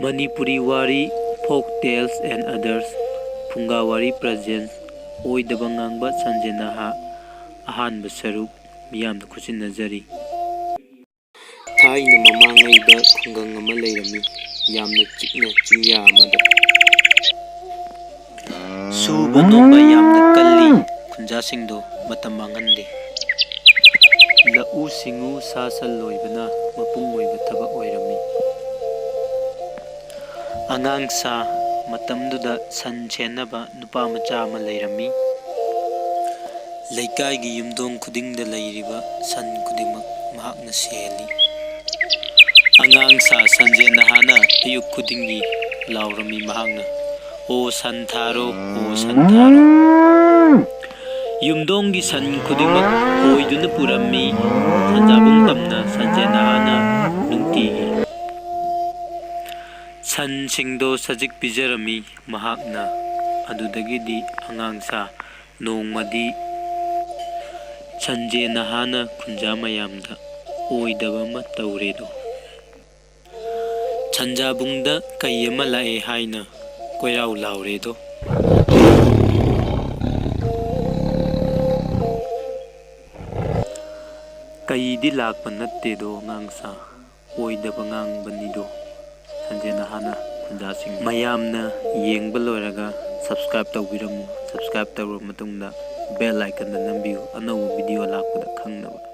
Manipuri Wari, Folk Tales and Others, Phungawari Presents, Oidaba Ngangba Sanjay Naha, Ahanba Saruk, Miyamna Khusinazari. Thaina mamangayda khungang ama leirami, yamna chikna chingya amada. Suba noba yamna kalli, khunjasingdo matam mangande. Lau singu sasal loibana mapung oiba thaba oirami. Angang sa matamduda san chenaba nupa macha ama leirami. Leikaigi yumdong khudingda leiriba san khudingmak mahakna seli. Angang sa Sanjay Nahana ayuk khudingi laurami mahakna. O santharo, o santharo. Yumdongi san khudingmak oiduna purami. Sanjabung tamna Sanjay Nahana nungtigi. San singdo sajik pijarami mahakna. Adudagidi angang sa nongmadi Sanjay Nahana khunjamayamda oidaba ma tauredo. Sanjabungda kayama lae haina koirau lauredo. Kayidi lakpa nattedo ngangsa oidaba ngangbanido. Sanjay Nahana khunjasing mayamna yengba loiraga subscribe tawbiramu. Subscribe tawra matungda bell icon da nambiu anawu video lakpada khangnaba.